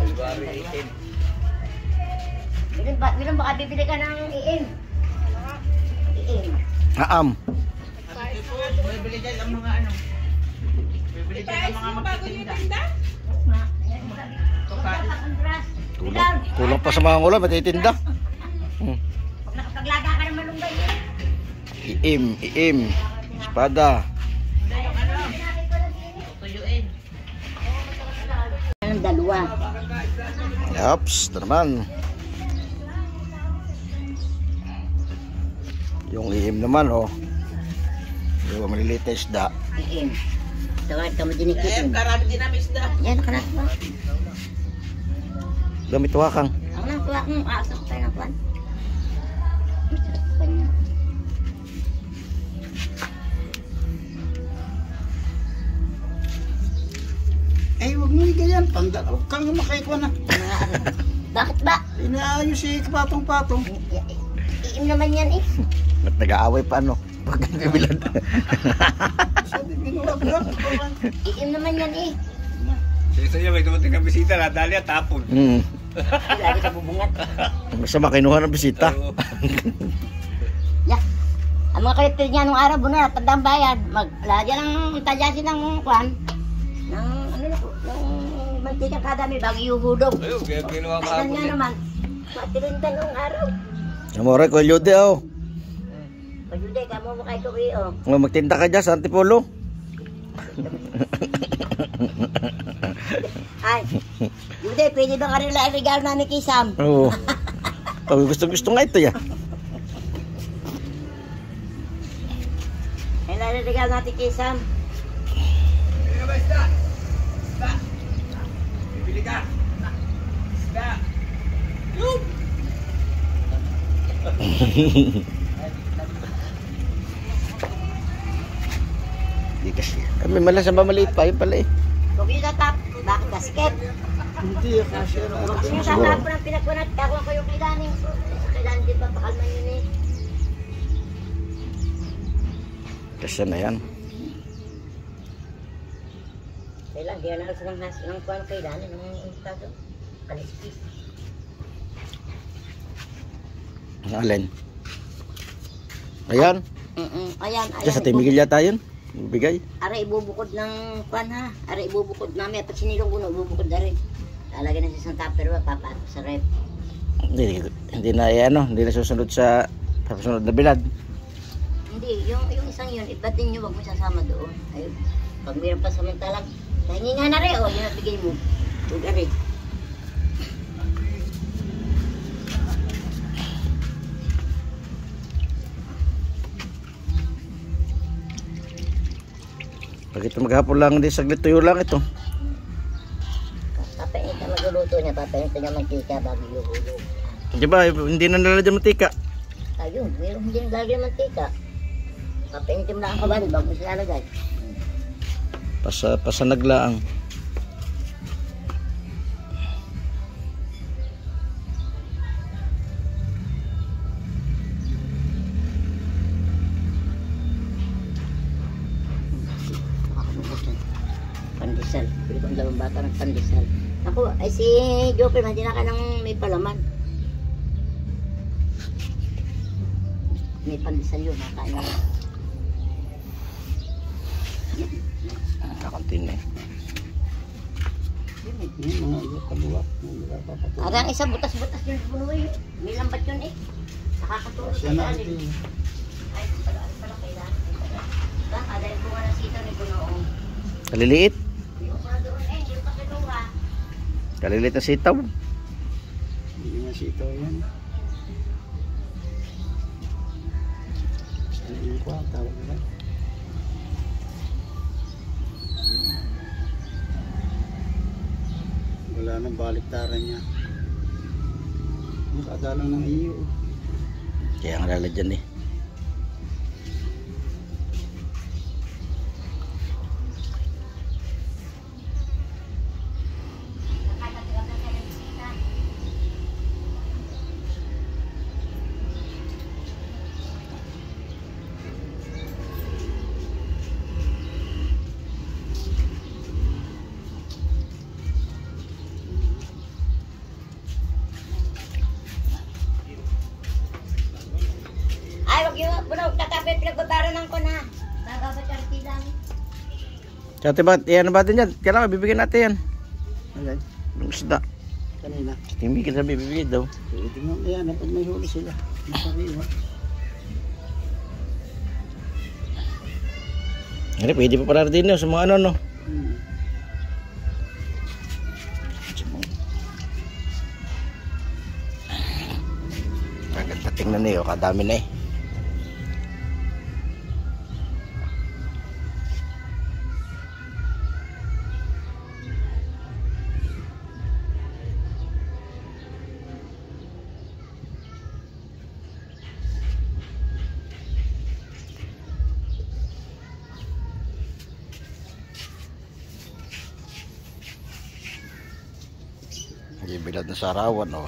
February 18. Bilang baka bibili ka ng iim. Iim. Haam. Bibili dyan ang mga ano. Bibili dyan ang mga magtitinda. Kulang pa sa mga ulam, matitinda. Pag nakapaglaga ka ng malunggay. Iim. Espada. Tuyuin. Ang dalawa. Yaps, ito naman. Yung iim naman, oh. Yung maliliit na isda. Iim. Tawad ka mo dinikitin. Karami din namin isda. Yan, nakanak mo. Gamit wakang. Ang nakuha kong asak tayo ng kwan. Masarap pa niya. Eh, huwag mo ganyan. Tanda, huwag kang makaikuha na. Bakit ba? Inaayos si kapatong-patong. Iim naman yan eh. Ba't nag-aaway pa ano? Pag nagbibilad. Sabi, binuwag lang. Iim naman yan eh. Sa iyo, may dumating ang bisita, nadali at tapon. Lagi sa bubungat. Basta makinuha ng bisita. Yeah. Ang mga karakter niya nung araw, buno na, tandang bayan. Lagyan ng tadyasin ng kwan. Ng ano na po, ng mantika kadami bago yuhudog. Ayun, kaya ginawa ka Kailan nga naman, matirintan nung araw. Amore, ko Lude, oh. Pagduday, kamo mo kay Kuwi, oh. Magtinda ka dyan sa Antipolo. Ay, Duday, pwede bang arila regalo na ni Kisam? Oo. Pag gusto nga ito, ya. Kailan regalo natin Kisam? Bibili ba isda? Isda. Bibili ka. Isda. Yun. Di kasi. May malas na ba maliit pa? Yun pala eh. Huwag yung tatap, bakit basket? Hindi, kasi Huwag yung Siguro. tatap ng pinagkunat, kakuha ko yung kailaning. Kailan din pa pakalman yun eh. Kasi na yan. Kailan, di na alas ng kuhan kailanin, ng tado. Kalispis. Ang alin. Ayan. Ayan, Diyan sa Timigil yata yun. Bigay. Ara ibubukod ng kwan ha. Ara ibubukod namin. Pag sinilong kuno, ibubukod na rin. Lalagyan na sa isang tupper, papato sa rep. Hindi na ano, hindi na susunod sa susunod na bilad. Hindi, yung isang yun, ibatin nyo, wag mo sasama doon. Ayun. Pag mayroon pa samantalang, nahingin nga na rin, o, yun at bigay mo. Huwag na rin. Pag ito maghapon lang, hindi saglit tuyo lang ito. Papainit na magluluto niya, papainit niya mantika bago yuhulog. Di ba, hindi na nalalagyan mantika. Ayun, mayroon din lalagyan ng mantika. Papainit mo lang ang kawali bago mo siya lalagay. Pasanaglaang. Pandesal. Pili ko ang dalawang bata ng pandesal. Ako, ay si Joker, hindi na ka nang may palaman. May pandesal yun, nakain na. Kakantin eh. yung mga kaluwak. Parang isa butas-butas yung bunuwi. May lambat yun eh. Nakakatulog Siya na ilalim. ito. Ay, pala kailangan. Kada yung bunga ng sitaw ni Punoong. Kaliliit. Yung mga doon eh, yung pakiluha. Kaliliit na sitaw. Hindi nga sitaw yan. Sana yung kwa, tawag nila. Wala nang baliktaran niya. Nakadalang ng iyo. Kaya ang lalagyan eh. Bunog, tatabi, pinagbabaran ko na. Nagabot arti lang. Sa tibat, yan ba din yan? Kailangan bibigyan natin yan. Alay, Yung isda. kanina. Timigil sabi, bibigyan daw. Pwede mo yan, pag may huli sila. Masariwa. Hindi, pwede pa pala din yun sa mga ano, no? Hmm. Kaganda tingnan niyo, kadami na eh. Bilad na sa arawan, oh.